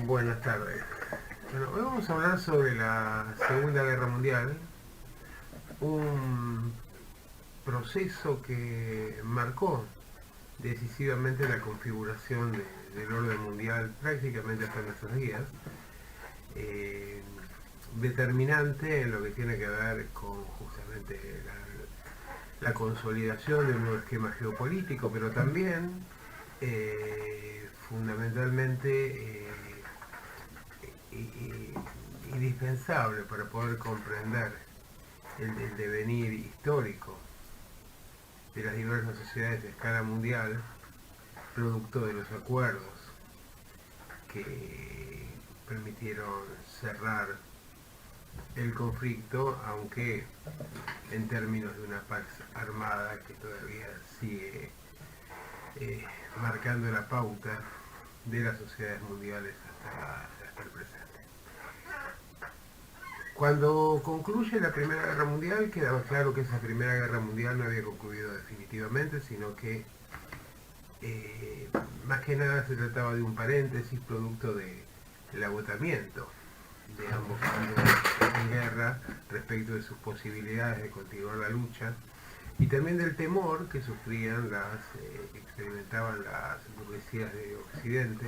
Buenas tardes. Bueno, hoy vamos a hablar sobre la Segunda Guerra Mundial, un proceso que marcó decisivamente la configuración del orden mundial prácticamente hasta nuestros días, eh, determinante en lo que tiene que ver con justamente la consolidación de un nuevo esquema geopolítico, pero también fundamentalmente indispensable para poder comprender el devenir histórico de las diversas sociedades de escala mundial, producto de los acuerdos que permitieron cerrar el conflicto, aunque en términos de una paz armada que todavía sigue marcando la pauta de las sociedades mundiales hasta el presente. Cuando concluye la Primera Guerra Mundial, quedaba claro que esa Primera Guerra Mundial no había concluido definitivamente, sino que más que nada se trataba de un paréntesis producto del agotamiento de ambos bandos en guerra respecto de sus posibilidades de continuar la lucha, y también del temor que sufrían experimentaban las burguesías de Occidente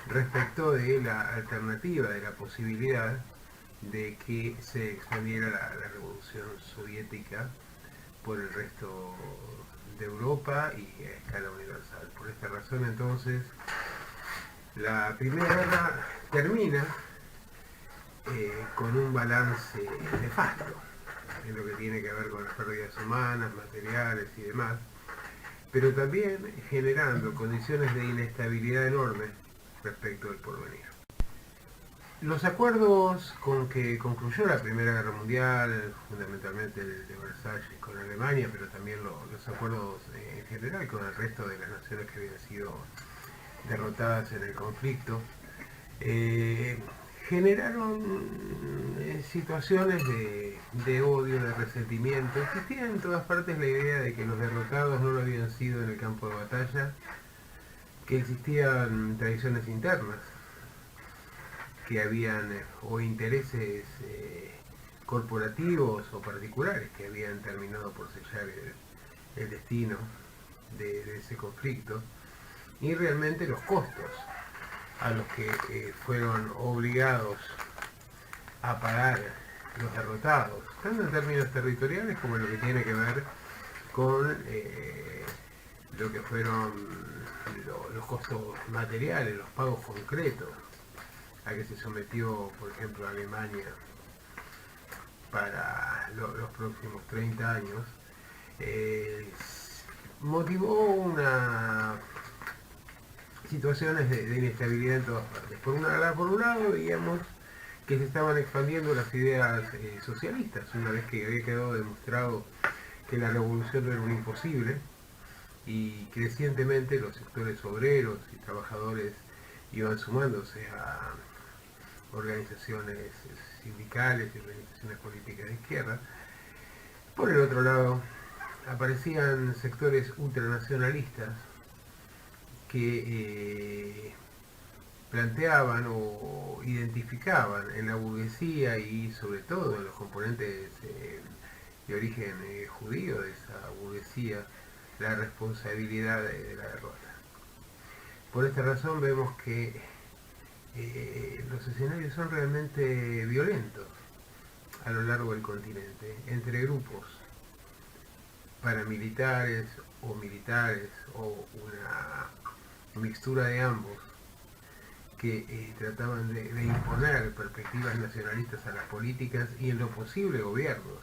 respecto de la alternativa, de la posibilidad de que se expandiera la revolución soviética por el resto de Europa y a escala universal. Por esta razón, entonces, la Primera Guerra termina con un balance nefasto en lo que tiene que ver con las pérdidas humanas, materiales y demás, pero también generando condiciones de inestabilidad enormes respecto del porvenir. Los acuerdos con que concluyó la Primera Guerra Mundial, fundamentalmente el de Versalles con Alemania, pero también los acuerdos en general con el resto de las naciones que habían sido derrotadas en el conflicto, generaron situaciones de odio, de resentimiento. Existía en todas partes la idea de que los derrotados no lo habían sido en el campo de batalla, que existían tradiciones internas, que habían o intereses corporativos o particulares que habían terminado por sellar el destino de ese conflicto, y realmente los costos a los que fueron obligados a pagar los derrotados, tanto en términos territoriales como en lo que tiene que ver con lo que fueron los costos materiales, los pagos concretos a que se sometió, por ejemplo, Alemania para los próximos 30 años, motivó situaciones de inestabilidad en todas partes. Por un lado, veíamos que se estaban expandiendo las ideas socialistas, una vez que había quedado demostrado que la revolución no era un imposible, y crecientemente los sectores obreros y trabajadores iban sumándose a organizaciones sindicales y organizaciones políticas de izquierda. Por el otro lado, aparecían sectores ultranacionalistas que planteaban o identificaban en la burguesía y sobre todo en los componentes de origen judío de esa burguesía la responsabilidad de la derrota. Por esta razón vemos que los escenarios son realmente violentos a lo largo del continente, entre grupos paramilitares o militares o una mixtura de ambos que trataban de imponer perspectivas nacionalistas a las políticas y en lo posible gobiernos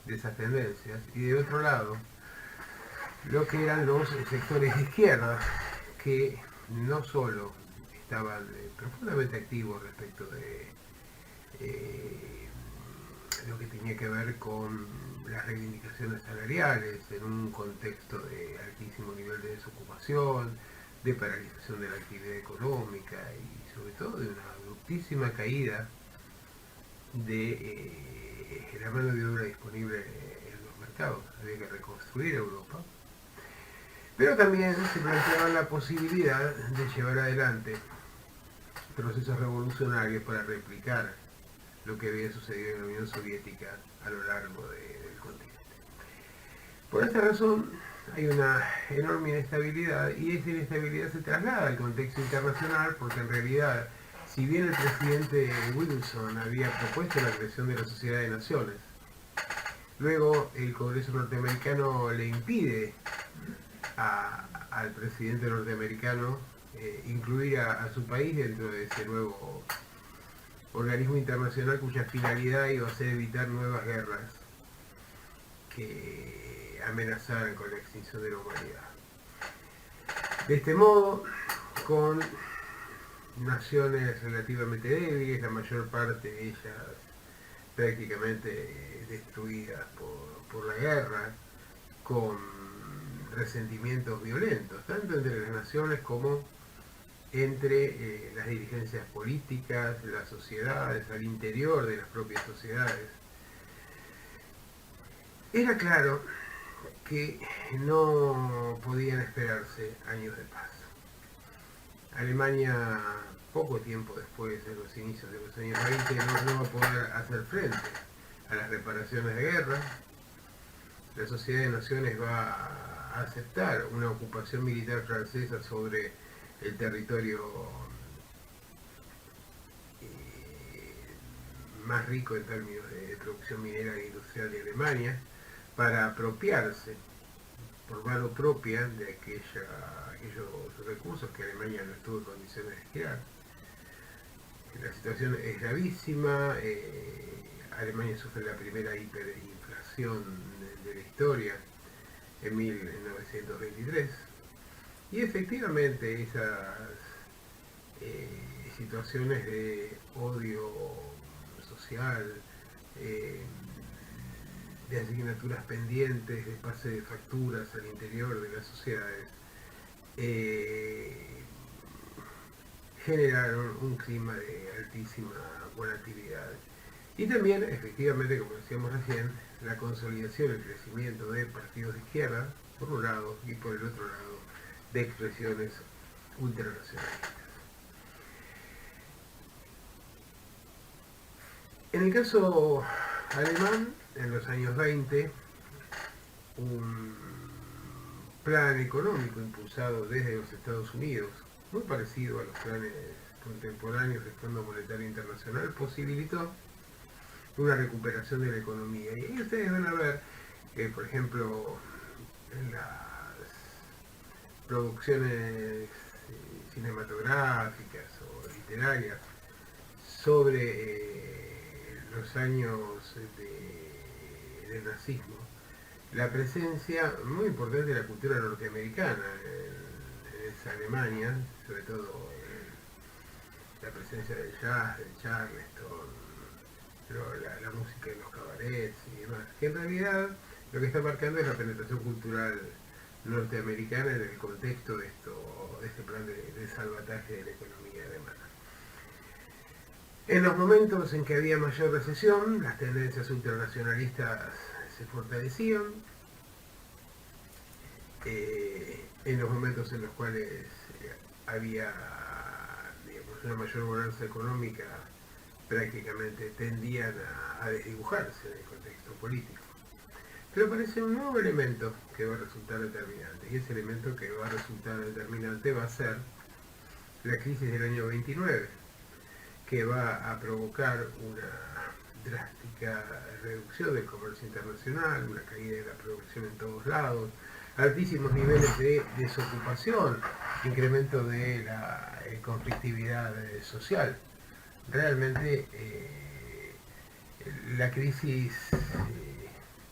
de esas tendencias, y de otro lado lo que eran los sectores de izquierda que no solo estaban profundamente activos respecto de lo que tenía que ver con las reivindicaciones salariales en un contexto de altísimo nivel de desocupación, de paralización de la actividad económica y sobre todo de una abruptísima caída de la mano de obra disponible en los mercados. Había que reconstruir Europa, pero también se planteaba la posibilidad de llevar adelante procesos revolucionarios para replicar lo que había sucedido en la Unión Soviética a lo largo del continente. Por esta razón hay una enorme inestabilidad, y esa inestabilidad se traslada al contexto internacional, porque en realidad, si bien el presidente Wilson había propuesto la creación de la Sociedad de Naciones, luego el Congreso norteamericano le impide al presidente norteamericano incluir a su país dentro de ese nuevo organismo internacional, cuya finalidad iba a ser evitar nuevas guerras que amenazaran con la extinción de la humanidad. De este modo, con naciones relativamente débiles, la mayor parte de ellas prácticamente destruidas por la guerra, con resentimientos violentos, tanto entre las naciones como entre las dirigencias políticas, las sociedades, al interior de las propias sociedades. Era claro que no podían esperarse años de paz. Alemania, poco tiempo después, en los inicios de los años 20, no va a poder hacer frente a las reparaciones de guerra. La Sociedad de Naciones va a aceptar una ocupación militar francesa sobre el territorio más rico en términos de producción minera e industrial de Alemania, para apropiarse por mano propia de aquellos recursos que Alemania no estuvo en condiciones de girar. La situación es gravísima. Alemania sufre la primera hiperinflación de la historia en 1923, y efectivamente esas situaciones de odio social, de asignaturas pendientes, de pase de facturas al interior de las sociedades, generaron un clima de altísima volatilidad. Y también, efectivamente, como decíamos recién, la consolidación, el crecimiento de partidos de izquierda, por un lado, y por el otro lado, de expresiones ultranacionalistas. En el caso alemán, en los años 20, un plan económico impulsado desde los Estados Unidos, muy parecido a los planes contemporáneos del Fondo Monetario Internacional, posibilitó una recuperación de la economía. Y ahí ustedes van a ver que, por ejemplo, en las producciones cinematográficas o literarias sobre los años del nazismo, la presencia muy importante de la cultura norteamericana en esa Alemania, sobre todo la presencia del jazz, del charleston, pero la música de los cabarets y demás, que en realidad lo que está marcando es la penetración cultural norteamericana en el contexto de este plan de salvataje de la economía alemana. En los momentos en que había mayor recesión, las tendencias ultranacionalistas se fortalecían. En los momentos en los cuales había, digamos, una mayor bonanza económica, prácticamente tendían a desdibujarse en el contexto político. Pero aparece un nuevo elemento que va a resultar determinante, y ese elemento que va a resultar determinante va a ser la crisis del año 29, que va a provocar una drástica reducción del comercio internacional, una caída de la producción en todos lados, altísimos niveles de desocupación, incremento de la conflictividad social. Realmente la crisis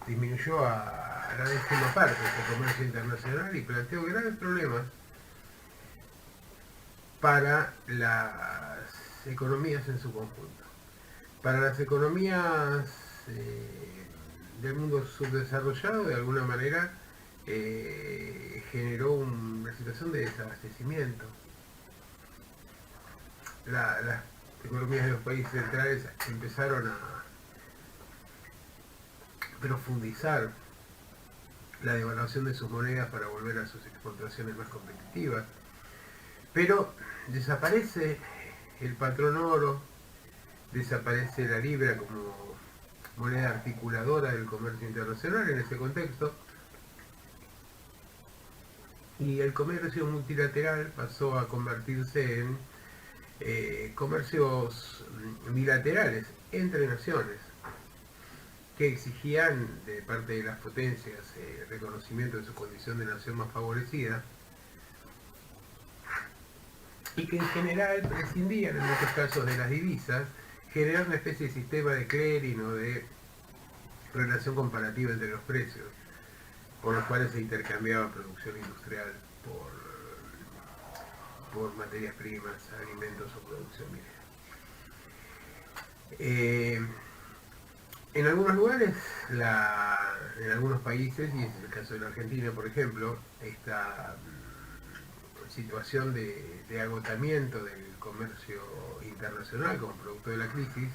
disminuyó a la décima parte del comercio internacional y planteó graves problemas para las economías en su conjunto. Para las economías del mundo subdesarrollado, de alguna manera, generó una situación de desabastecimiento. Las economías de los países centrales empezaron a profundizar la devaluación de sus monedas para volver a sus exportaciones más competitivas, pero desaparece el patrón oro, desaparece la libra como moneda articuladora del comercio internacional en ese contexto, y el comercio multilateral pasó a convertirse en comercios bilaterales entre naciones, que exigían de parte de las potencias reconocimiento de su condición de nación más favorecida, y que en general prescindían en muchos casos de las divisas, generar una especie de sistema de clearing o de relación comparativa entre los precios, por los cuales se intercambiaba producción industrial por materias primas, alimentos o producción minera. En algunos lugares, en algunos países, y es el caso de la Argentina, por ejemplo, esta situación de agotamiento del comercio internacional como producto de la crisis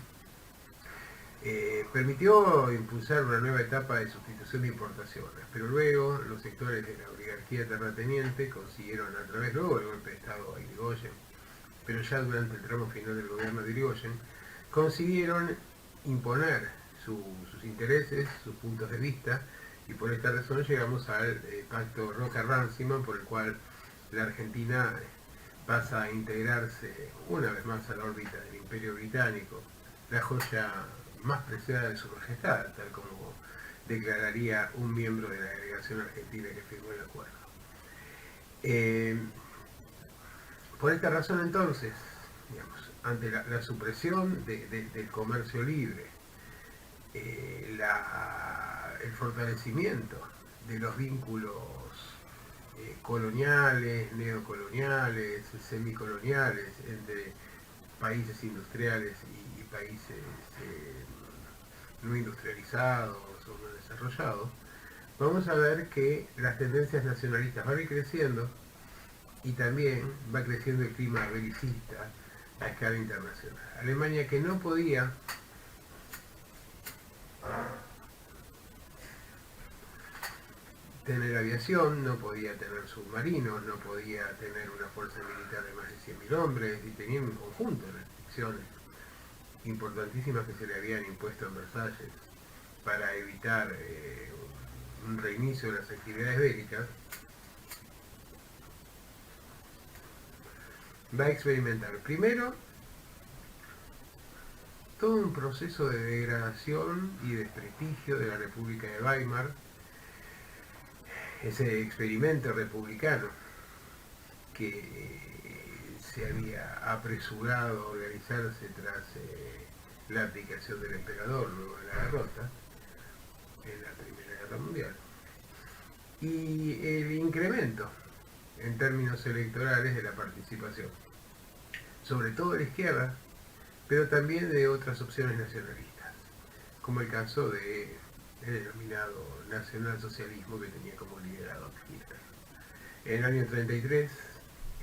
permitió impulsar una nueva etapa de sustitución de importaciones, pero luego los sectores de la oligarquía terrateniente consiguieron, a través luego del golpe de Estado a Irigoyen, pero ya durante el tramo final del gobierno de Irigoyen, consiguieron imponer sus intereses, sus puntos de vista, y por esta razón llegamos al pacto Roca-Runciman, por el cual la Argentina pasa a integrarse una vez más a la órbita del Imperio Británico, la joya más preciada de su majestad, tal como declararía un miembro de la delegación argentina que firmó el acuerdo. Por esta razón entonces, digamos, ante la supresión del comercio libre, el fortalecimiento de los vínculos coloniales, neocoloniales, semicoloniales entre países industriales y países no industrializados o no desarrollados, vamos a ver que las tendencias nacionalistas van a ir creciendo y también va creciendo el clima belicista a escala internacional. Alemania, que no podía tener aviación, no podía tener submarinos, no podía tener una fuerza militar de más de 100.000 hombres, y tenía un conjunto de restricciones importantísimas que se le habían impuesto en Versalles para evitar un reinicio de las actividades bélicas, va a experimentar primero todo un proceso de degradación y desprestigio de la República de Weimar, ese experimento republicano que se había apresurado a organizarse tras la abdicación del emperador luego de la derrota en la Primera Guerra Mundial, y el incremento en términos electorales de la participación, sobre todo de la izquierda, pero también de otras opciones nacionalistas, como el caso del denominado nacionalsocialismo que tenía como liderado Hitler. En el año 33,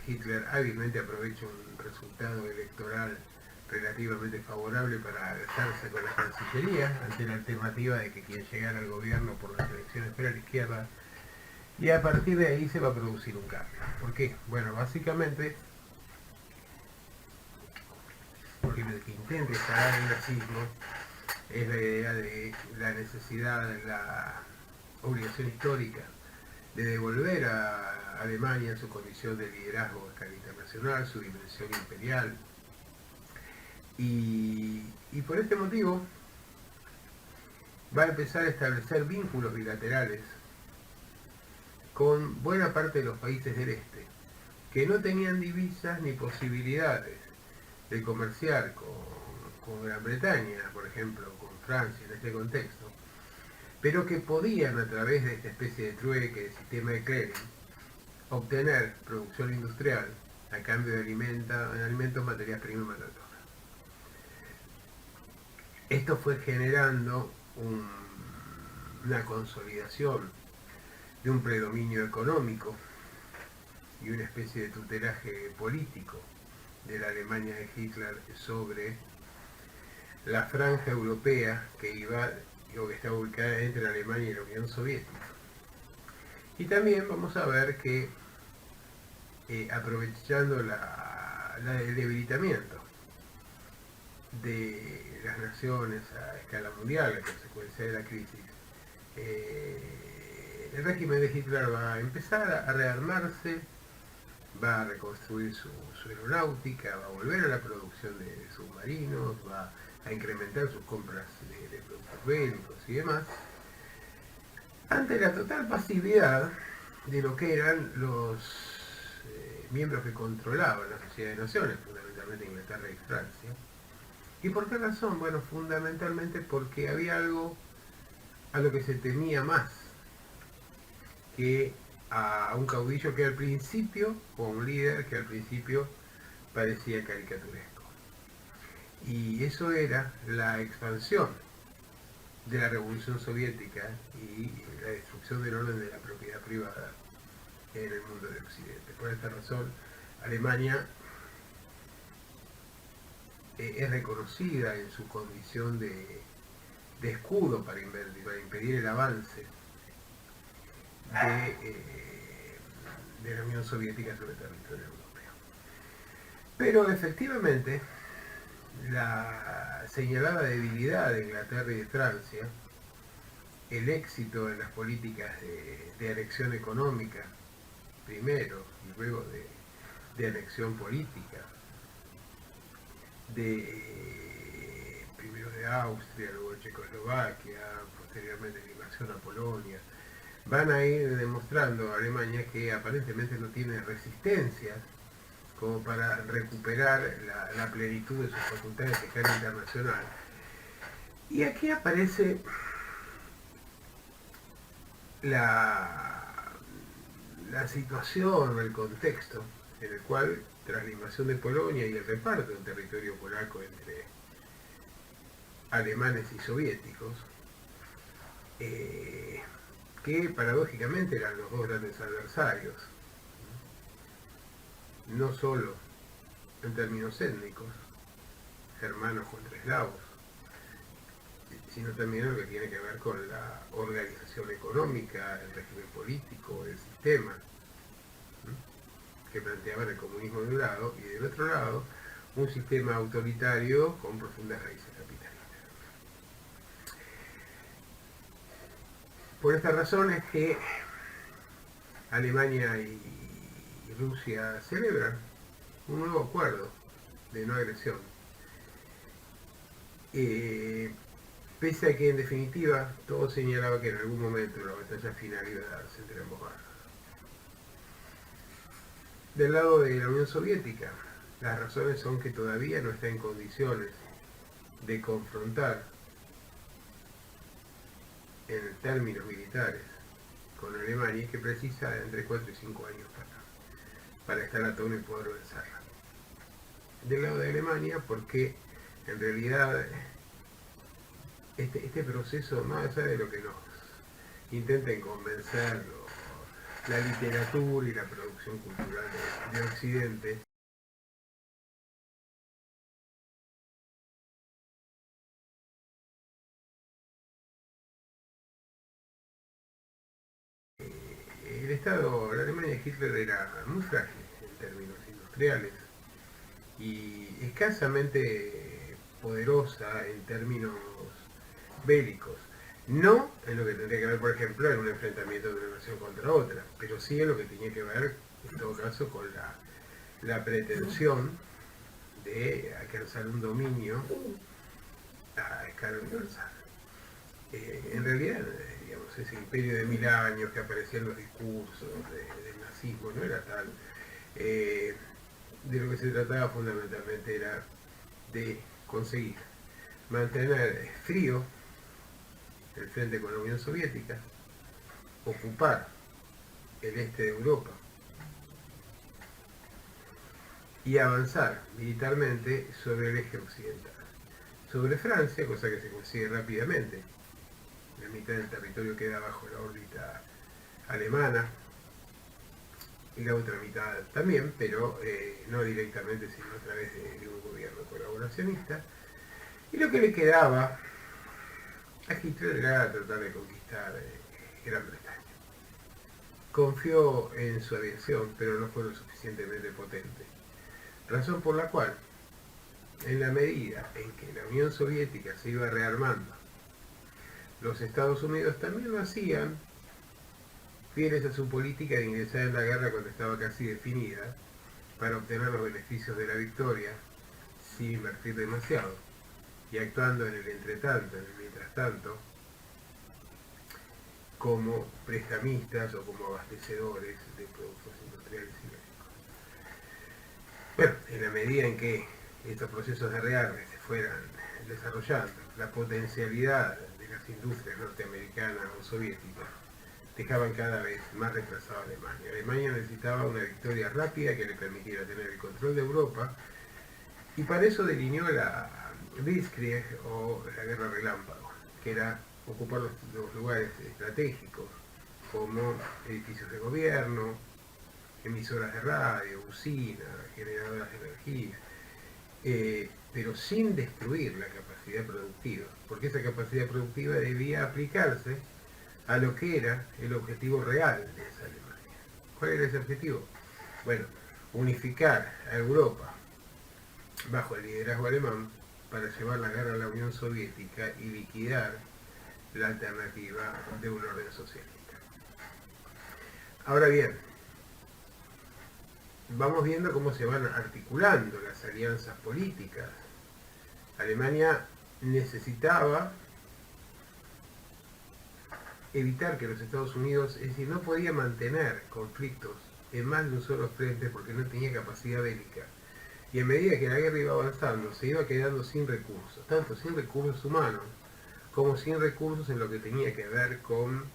Hitler hábilmente aprovecha un resultado electoral relativamente favorable para alzarse con la Cancillería ante la alternativa de que quien llegara al gobierno por las elecciones fuera la izquierda, y a partir de ahí se va a producir un cambio. ¿Por qué? Bueno, básicamente porque lo que intenta instalar el nazismo es la idea de la necesidad, la obligación histórica de devolver a Alemania su condición de liderazgo a escala internacional, su dimensión imperial, y por este motivo va a empezar a establecer vínculos bilaterales con buena parte de los países del este, que no tenían divisas ni posibilidades de comerciar con Gran Bretaña, por ejemplo, con Francia en este contexto, pero que podían, a través de esta especie de trueque, de sistema de clearing, obtener producción industrial a cambio de alimentos, materias primas y mano de obra. Esto fue generando una consolidación de un predominio económico y una especie de tutelaje político de la Alemania de Hitler sobre la franja europea que está ubicada entre la Alemania y la Unión Soviética. Y también vamos a ver que aprovechando el debilitamiento de las naciones a escala mundial a consecuencia de la crisis, el régimen de Hitler va a empezar a rearmarse, va a reconstruir su aeronáutica, va a volver a la producción de submarinos, va a incrementar sus compras de productos bélicos y demás, ante la total pasividad de lo que eran los miembros que controlaban la Sociedad de Naciones, fundamentalmente Inglaterra y Francia. ¿Y por qué razón? Bueno, fundamentalmente porque había algo a lo que se temía más que a un caudillo que al principio, o a un líder que al principio parecía caricaturesco. Y eso era la expansión de la Revolución Soviética y la destrucción del orden de la propiedad privada en el mundo de Occidente. Por esta razón, Alemania es reconocida en su condición de escudo para impedir el avance de la Unión Soviética sobre el territorio europeo. Pero efectivamente, la señalada debilidad de Inglaterra y de Francia, el éxito en las políticas de anexión económica, primero, y luego de anexión política, primero de Austria, luego de Checoslovaquia, posteriormente la invasión a Polonia, van a ir demostrando a Alemania que aparentemente no tiene resistencias como para recuperar la plenitud de sus facultades de escala internacional. Y aquí aparece la situación, el contexto en el cual, tras la invasión de Polonia y el reparto del territorio polaco entre alemanes y soviéticos, que paradójicamente eran los dos grandes adversarios, no solo en términos étnicos, germanos contra eslavos, sino también en lo que tiene que ver con la organización económica, el régimen político, el sistema, que planteaban el comunismo de un lado, y del otro lado, un sistema autoritario con profundas raíces capitalistas. Por esta razón es que Alemania y Rusia celebran un nuevo acuerdo de no agresión, pese a que en definitiva todo señalaba que en algún momento la batalla final iba a darse entre ambos bandos. Del lado de la Unión Soviética, las razones son que todavía no está en condiciones de confrontar en términos militares con Alemania, y que precisa entre 4 y 5 años para estar a tono y poder vencerla. Del lado de Alemania, porque en realidad este proceso, más allá de lo que nos intenten convencer la literatura y la producción cultural de Occidente, el Estado, la Alemania de Hitler era muy frágil en términos industriales y escasamente poderosa en términos bélicos. No en lo que tendría que ver, por ejemplo, en un enfrentamiento de una nación contra otra, pero sí en lo que tenía que ver, en todo caso, con la pretensión de alcanzar un dominio a escala universal. En realidad, digamos, ese imperio de 1000 años que aparecía en los discursos del nazismo no era tal. De lo que se trataba fundamentalmente era de conseguir mantener frío el frente con la Unión Soviética, ocupar el este de Europa y avanzar militarmente sobre el eje occidental. Sobre Francia, cosa que se consigue rápidamente, la mitad del territorio queda bajo la órbita alemana y la otra mitad también, pero no directamente, sino a través de un gobierno colaboracionista. Y lo que le quedaba a Hitler era tratar de conquistar Gran Bretaña. Confió en su aviación, pero no fue lo suficientemente potente, razón por la cual en la medida en que la Unión Soviética se iba rearmando, los Estados Unidos también lo hacían, fieles a su política de ingresar en la guerra cuando estaba casi definida, para obtener los beneficios de la victoria sin invertir demasiado, y actuando en el entretanto, en el mientras tanto, como prestamistas o como abastecedores de productos industriales y bélicos. Bueno, en la medida en que estos procesos de rearme se fueran desarrollando, la potencialidad de las industrias norteamericanas o soviéticas dejaban cada vez más retrasada a Alemania. Alemania necesitaba una victoria rápida que le permitiera tener el control de Europa, y para eso delineó la Blitzkrieg o la guerra relámpago, que era ocupar los lugares estratégicos como edificios de gobierno, emisoras de radio, usinas, generadoras de energía, pero sin destruir la capacidad productiva, porque esa capacidad productiva debía aplicarse a lo que era el objetivo real de esa Alemania. ¿Cuál era ese objetivo? Bueno, unificar a Europa bajo el liderazgo alemán para llevar la guerra a la Unión Soviética y liquidar la alternativa de un orden socialista. Ahora bien, vamos viendo cómo se van articulando las alianzas políticas. Alemania necesitaba evitar que los Estados Unidos, es decir, no podía mantener conflictos en más de un solo frente porque no tenía capacidad bélica. Y a medida que la guerra iba avanzando, se iba quedando sin recursos, tanto sin recursos humanos como sin recursos en lo que tenía que ver con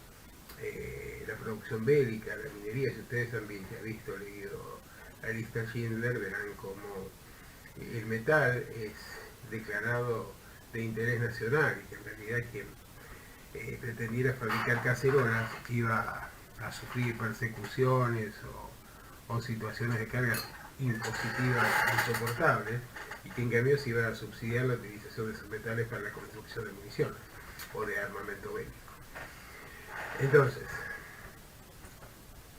la producción bélica, la minería. Si ustedes han visto, leído la lista Schindler, verán como el metal es declarado de interés nacional y que en realidad quien pretendiera fabricar cacerolas iba a sufrir persecuciones o situaciones de carga impositivas insoportables, y que en cambio se iba a subsidiar la utilización de esos metales para la construcción de municiones o de armamento bélico. Entonces,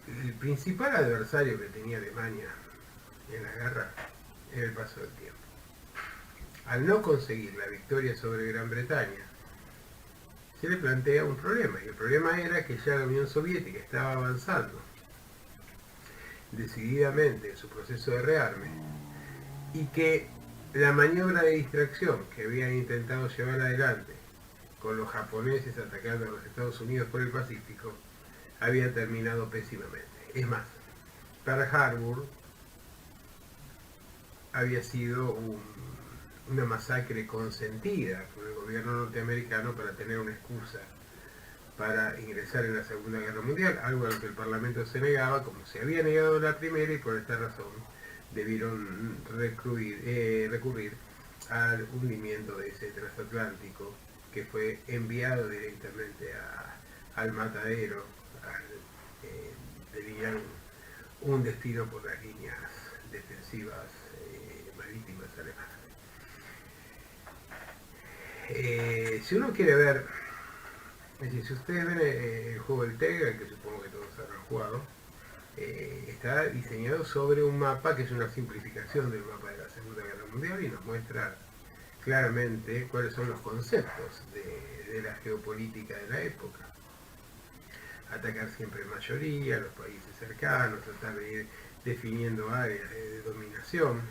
el principal adversario que tenía Alemania en la guerra era el paso del tiempo. Al no conseguir la victoria sobre Gran Bretaña, se le plantea un problema, y el problema era que ya la Unión Soviética estaba avanzando decididamente en su proceso de rearme, y que la maniobra de distracción que habían intentado llevar adelante con los japoneses atacando a los Estados Unidos por el Pacífico había terminado pésimamente. Es más, Pearl Harbor había sido una masacre consentida por el gobierno norteamericano para tener una excusa para ingresar en la Segunda Guerra Mundial, algo a lo que el Parlamento se negaba, como se había negado la primera, y por esta razón debieron recurrir al hundimiento de ese transatlántico, que fue enviado directamente al matadero, al delinear un destino por las líneas defensivas marítimas alemanas. Si uno quiere ver, es decir, si ustedes ven el juego del Tegra, que supongo que todos habrán jugado, está diseñado sobre un mapa que es una simplificación del mapa de la Segunda Guerra Mundial, y nos muestra claramente cuáles son los conceptos de la geopolítica de la época. Atacar siempre en mayoría, los países cercanos, tratar de ir definiendo áreas de dominación,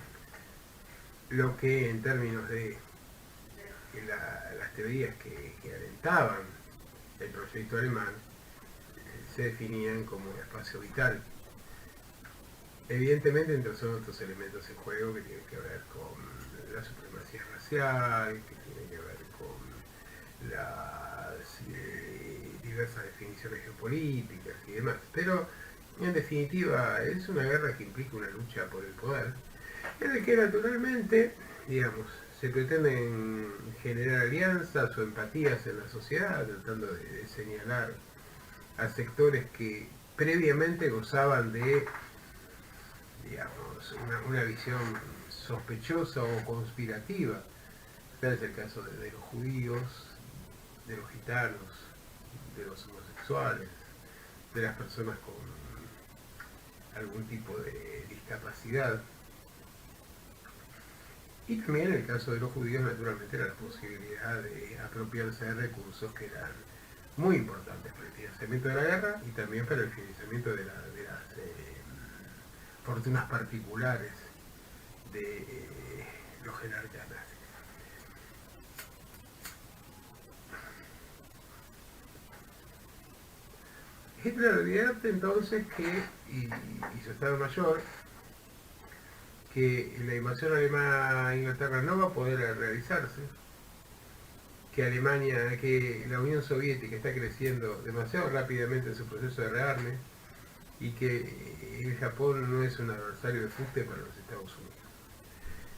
lo que en términos de las teorías que alentaban el proyecto alemán se definían como un espacio vital. Evidentemente son otros elementos en juego que tienen que ver con la supremacía racial, que tienen que ver con las diversas definiciones geopolíticas y demás, pero en definitiva es una guerra que implica una lucha por el poder, en el que naturalmente, digamos, se pretenden generar alianzas o empatías en la sociedad, tratando de señalar a sectores que previamente gozaban de, digamos, una visión sospechosa o conspirativa. Tal es el caso de los judíos, de los gitanos, de los homosexuales, de las personas con algún tipo de discapacidad. Y también en el caso de los judíos, naturalmente, era la posibilidad de apropiarse de recursos que eran muy importantes para el financiamiento de la guerra y también para el financiamiento de las fortunas particulares de los jerarcas nazis. Hitler advierte entonces que, y su Estado Mayor, que la invasión alemana a Inglaterra no va a poder realizarse, que la Unión Soviética está creciendo demasiado rápidamente en su proceso de rearme y que el Japón no es un adversario de fuste para los Estados Unidos.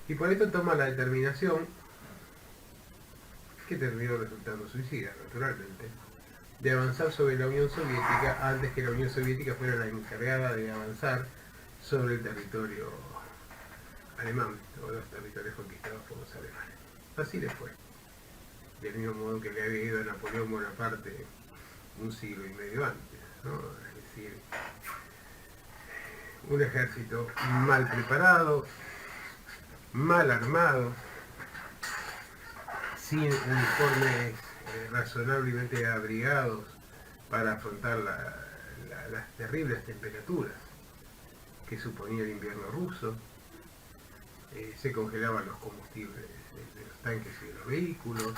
Y por esto toma la determinación, que terminó resultando suicida, naturalmente, de avanzar sobre la Unión Soviética antes que la Unión Soviética fuera la encargada de avanzar sobre el territorio alemán, o los territorios conquistados por los alemanes. Así le fue. Del mismo modo que le había ido a Napoleón Bonaparte un siglo y medio antes, ¿no? Es decir, un ejército mal preparado, mal armado, sin uniformes razonablemente abrigados para afrontar las terribles temperaturas que suponía el invierno ruso. Se congelaban los combustibles de los tanques y de los vehículos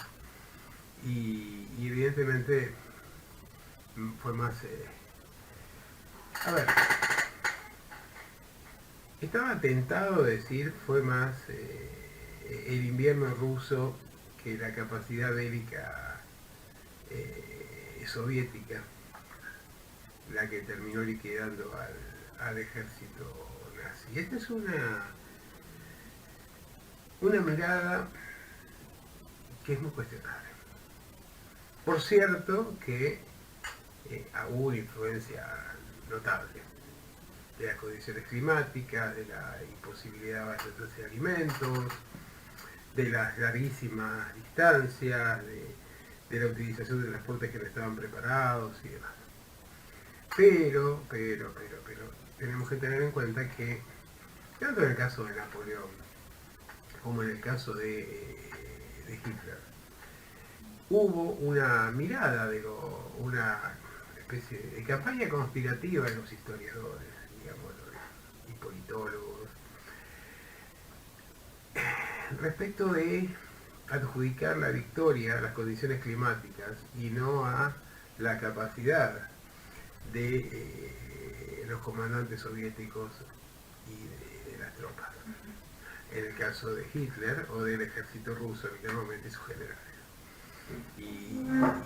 y evidentemente fue más... estaba tentado de decir fue más el invierno ruso que la capacidad bélica soviética la que terminó liquidando al ejército nazi. Esta es una mirada que es muy cuestionable. Por cierto que hubo una influencia notable de las condiciones climáticas, de la imposibilidad de abastecerse de alimentos, de las larguísimas distancias, de la utilización de transportes que no estaban preparados y demás. Pero, tenemos que tener en cuenta que, tanto en el caso de Napoleón como en el caso de Hitler, hubo una mirada, una especie de campaña conspirativa de los historiadores, digamos, y politólogos, respecto de adjudicar la victoria a las condiciones climáticas y no a la capacidad de los comandantes soviéticos y de las tropas. En el caso de Hitler o del ejército ruso, literalmente sus generales.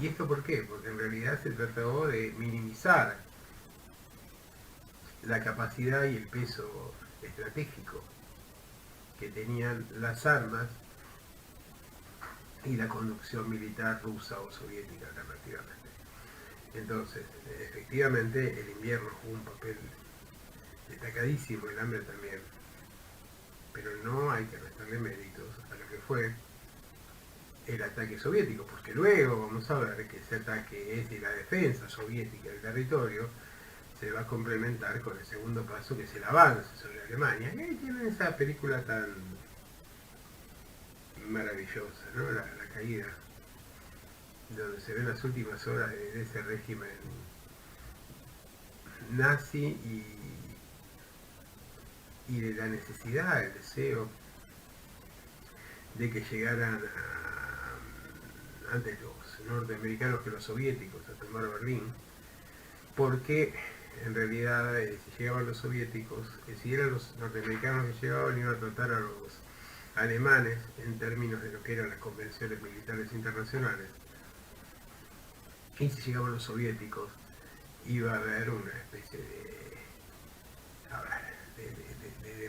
¿Y esto por qué? Porque en realidad se trató de minimizar la capacidad y el peso estratégico que tenían las armas y la conducción militar rusa o soviética alternativamente. Entonces, efectivamente, el invierno jugó un papel destacadísimo, el hambre también, pero no hay que restarle méritos a lo que fue el ataque soviético, porque luego vamos a ver que ese ataque es de la defensa soviética del territorio, se va a complementar con el segundo paso, que es el avance sobre Alemania. Y ahí tienen esa película tan maravillosa, ¿no? La caída, donde se ven las últimas horas de ese régimen nazi y de la necesidad, el deseo de que llegaran antes los norteamericanos que los soviéticos a tomar Berlín, porque en realidad si llegaban los soviéticos, si eran los norteamericanos que llegaban, iban a tratar a los alemanes en términos de lo que eran las convenciones militares internacionales, y si llegaban los soviéticos iba a haber una especie de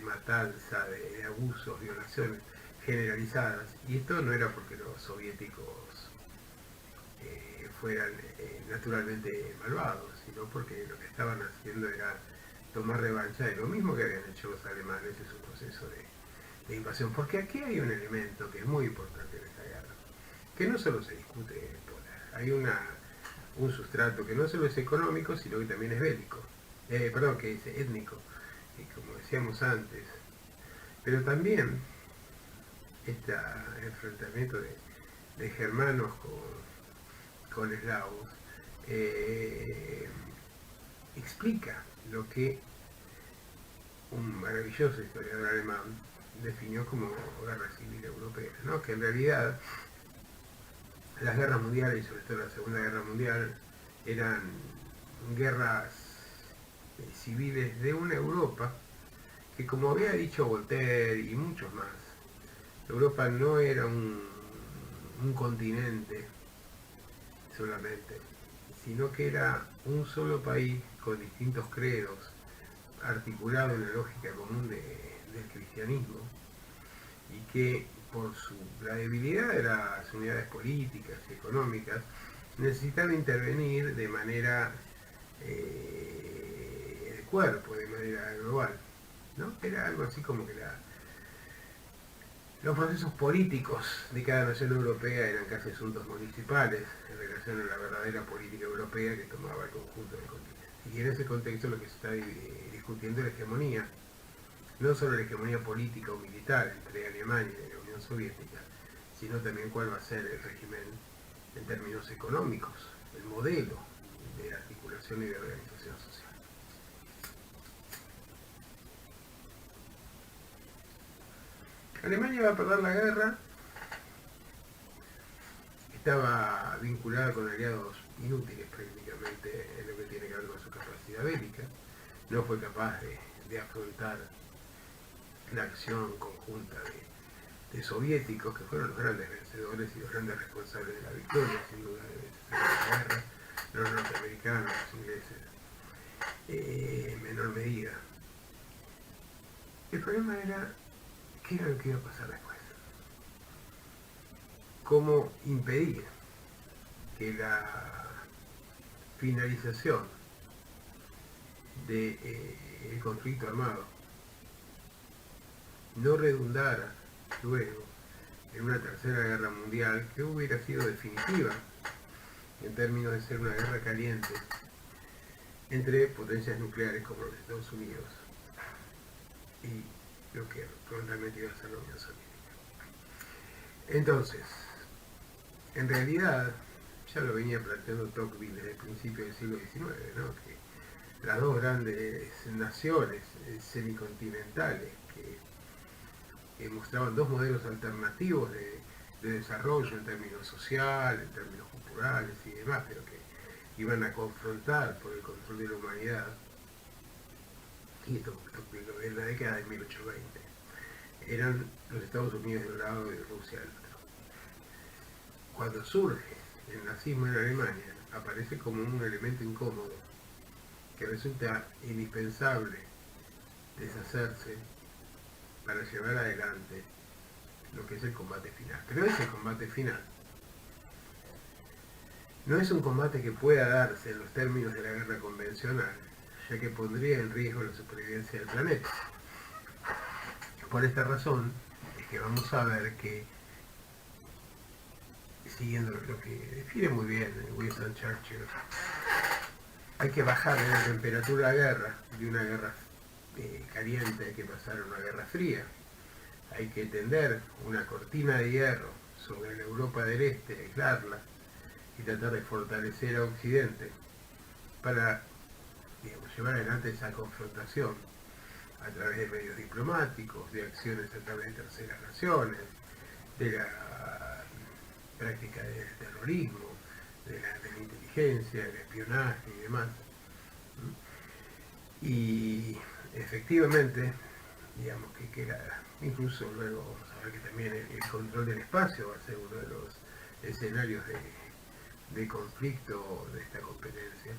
matanza, de abusos, violaciones generalizadas, y esto no era porque los soviéticos fueran naturalmente malvados, sino porque lo que estaban haciendo era tomar revancha de lo mismo que habían hecho los alemanes en su proceso de invasión. Porque aquí hay un elemento que es muy importante en esta guerra, que no solo se discute polar, hay un sustrato que no solo es económico, sino que también es bélico, que es étnico, y como decíamos antes, pero también este enfrentamiento de germanos con eslavos, explica lo que un maravilloso historiador alemán definió como guerra civil europea, ¿no? Que en realidad las guerras mundiales, y sobre todo la Segunda Guerra Mundial, eran guerras civiles de una Europa que, como había dicho Voltaire y muchos más, Europa no era un continente solamente, sino que era un solo país con distintos credos, articulado en la lógica común del cristianismo, y que por la debilidad de las unidades políticas y económicas necesitaba intervenir de manera de cuerpo, de manera global, ¿no? Era algo así como que los procesos políticos de cada nación europea eran casi asuntos municipales en relación a la verdadera política europea que tomaba el conjunto del continente. Y en ese contexto lo que se está discutiendo es la hegemonía, no solo la hegemonía política o militar entre Alemania y la Unión Soviética, sino también cuál va a ser el régimen en términos económicos, el modelo de articulación y de organización social. Alemania va a perder la guerra, estaba vinculada con aliados inútiles prácticamente en lo que tiene que ver con su capacidad bélica, no fue capaz de afrontar la acción conjunta de soviéticos, que fueron los grandes vencedores y los grandes responsables de la victoria, sin duda, de la guerra, los norteamericanos, los ingleses, en menor medida. El problema era qué era lo que iba a pasar después. Cómo impedir que la finalización del conflicto armado no redundara luego en una tercera guerra mundial que hubiera sido definitiva en términos de ser una guerra caliente entre potencias nucleares como los Estados Unidos y lo que prontamente iba a ser la Unión Soviética. Entonces, en realidad, ya lo venía planteando Tocqueville desde el principio del siglo XIX, ¿no? Que las dos grandes naciones semicontinentales que mostraban dos modelos alternativos de desarrollo en términos social, en términos culturales y demás, pero que iban a confrontar por el control de la humanidad, y esto en la década de 1820, eran los Estados Unidos de un lado y Rusia del otro. Cuando surge el nazismo en Alemania, aparece como un elemento incómodo que resulta indispensable deshacerse para llevar adelante lo que es el combate final. Pero ese combate final no es un combate que pueda darse en los términos de la guerra convencional, ya que pondría en riesgo la supervivencia del planeta. Por esta razón es que vamos a ver que, siguiendo lo que define muy bien Winston Churchill, hay que bajar la temperatura de la guerra, de una guerra caliente hay que pasar a una guerra fría, hay que tender una cortina de hierro sobre la Europa del Este, aislarla y tratar de fortalecer a Occidente para, digamos, llevar adelante esa confrontación a través de medios diplomáticos, de acciones a través de terceras naciones, de la práctica del terrorismo, de la inteligencia, del espionaje y demás. Y efectivamente, digamos que incluso luego vamos a ver que también el control del espacio va a ser uno de los escenarios de conflicto de esta competencia.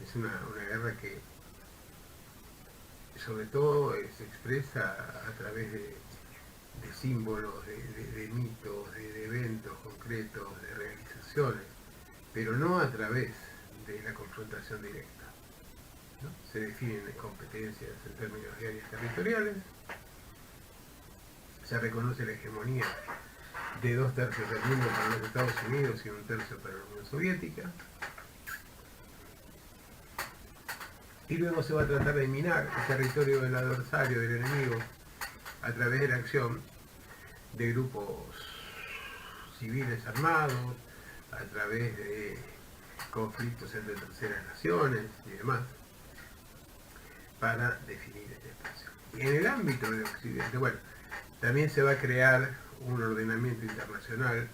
Es una guerra que sobre todo se expresa a través de símbolos, de mitos, de eventos concretos, de realizaciones, pero no a través de la confrontación directa, ¿no? Se definen competencias en términos de áreas territoriales, se reconoce la hegemonía de 2/3 del mundo para los Estados Unidos y 1/3 para la Unión Soviética, y luego se va a tratar de minar el territorio del adversario, del enemigo, a través de la acción de grupos civiles armados, a través de conflictos entre terceras naciones y demás, para definir este espacio. Y en el ámbito de Occidente, bueno, también se va a crear un ordenamiento internacional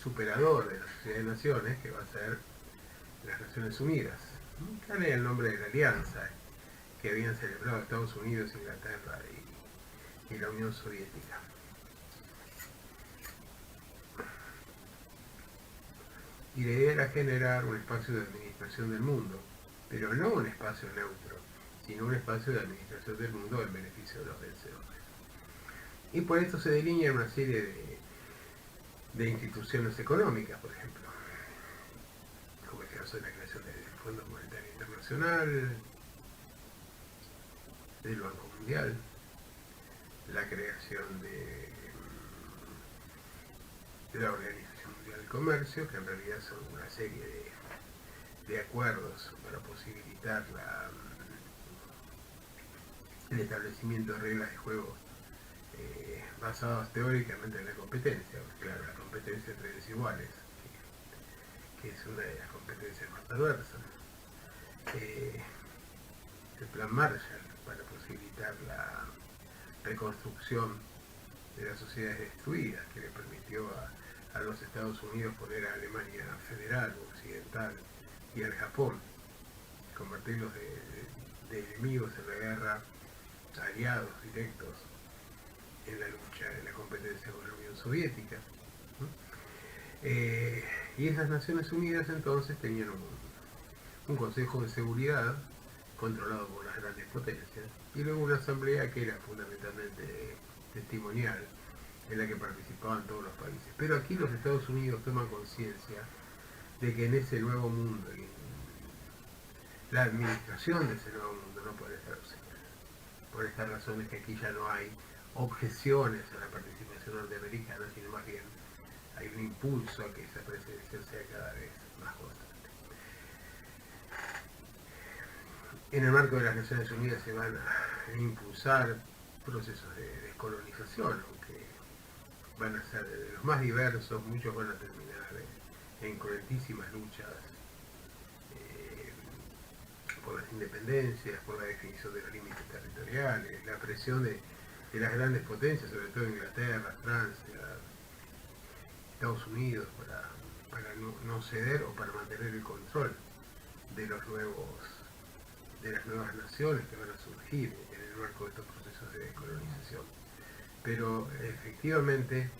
superador de la Sociedad de Naciones, que va a ser las Naciones Unidas. Sale el nombre de la alianza que habían celebrado Estados Unidos, Inglaterra y la Unión Soviética. Y la idea era generar un espacio de administración del mundo, pero no un espacio neutro, sino un espacio de administración del mundo en beneficio de los vencedores. Y por esto se delinea una serie de instituciones económicas, por ejemplo, como el caso de la creación del Fondo Monetario Internacional, del Banco Mundial, la creación de la Organización Mundial del Comercio, que en realidad son una serie de acuerdos para posibilitar el establecimiento de reglas de juego basadas teóricamente en la competencia, claro, la competencia entre desiguales, que es una de las competencias más perversas. El plan Marshall para posibilitar la reconstrucción de las sociedades destruidas, que le permitió a los Estados Unidos poner a Alemania federal, occidental, y al Japón, convertirlos de enemigos en la guerra, aliados directos en la lucha, en la competencia con la Unión Soviética. Y esas Naciones Unidas entonces tenían un Consejo de Seguridad controlado por las grandes potencias, y luego una asamblea que era fundamentalmente testimonial, en la que participaban todos los países. Pero aquí los Estados Unidos toman conciencia de que en ese nuevo mundo, la administración de ese nuevo mundo no puede ser ausente. Por estas razones que aquí ya no hay objeciones a la participación norteamericana, sino más bien hay un impulso a que esa presencia sea cada vez más constante. En el marco de las Naciones Unidas se van a impulsar procesos de descolonización, aunque van a ser de los más diversos. Muchos van a terminar en cruentísimas luchas por las independencias, por la definición de los límites territoriales, la presión de las grandes potencias, sobre todo Inglaterra, Francia, Estados Unidos, para no ceder o para mantener el control de las nuevas naciones que van a surgir en el marco de estos procesos de descolonización. Pero efectivamente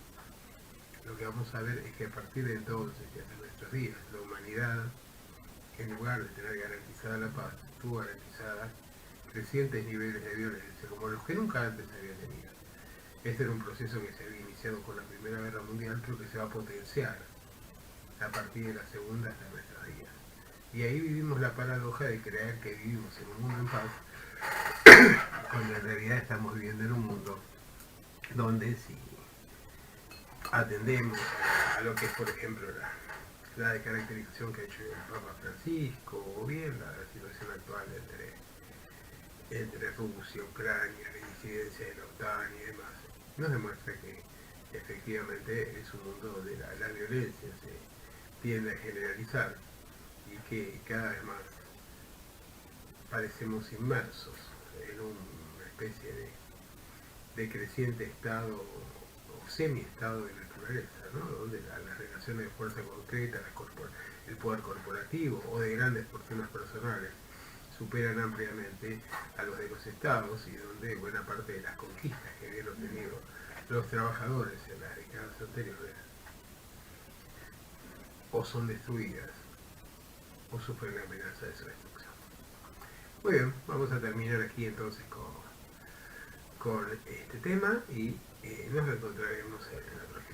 lo que vamos a ver es que a partir de entonces y hasta nuestros días, la humanidad, en lugar de tener garantizada la paz, tuvo garantizada crecientes niveles de violencia como los que nunca antes se había tenido. Este era un proceso que se había iniciado con la Primera Guerra Mundial, pero que se va a potenciar a partir de la Segunda hasta nuestros días. Y ahí vivimos la paradoja de creer que vivimos en un mundo en paz, cuando en realidad estamos viviendo en un mundo donde si atendemos a lo que es, por ejemplo, la caracterización que ha hecho el Papa Francisco, o bien la situación actual entre Rusia, Ucrania, la incidencia de la OTAN y demás, nos demuestra que efectivamente es un mundo donde la violencia se tiende a generalizar y que cada vez más parecemos inmersos en una especie de creciente estado o semi-estado de naturaleza, ¿no? Donde las relaciones de fuerza concreta, el poder corporativo o de grandes fortunas personales superan ampliamente a los de los estados, y donde buena parte de las conquistas que habían obtenido los trabajadores en las décadas anteriores o son destruidas o sufren la amenaza de su destrucción. Muy bien, vamos a terminar aquí entonces con este tema y nos encontraremos en la próxima.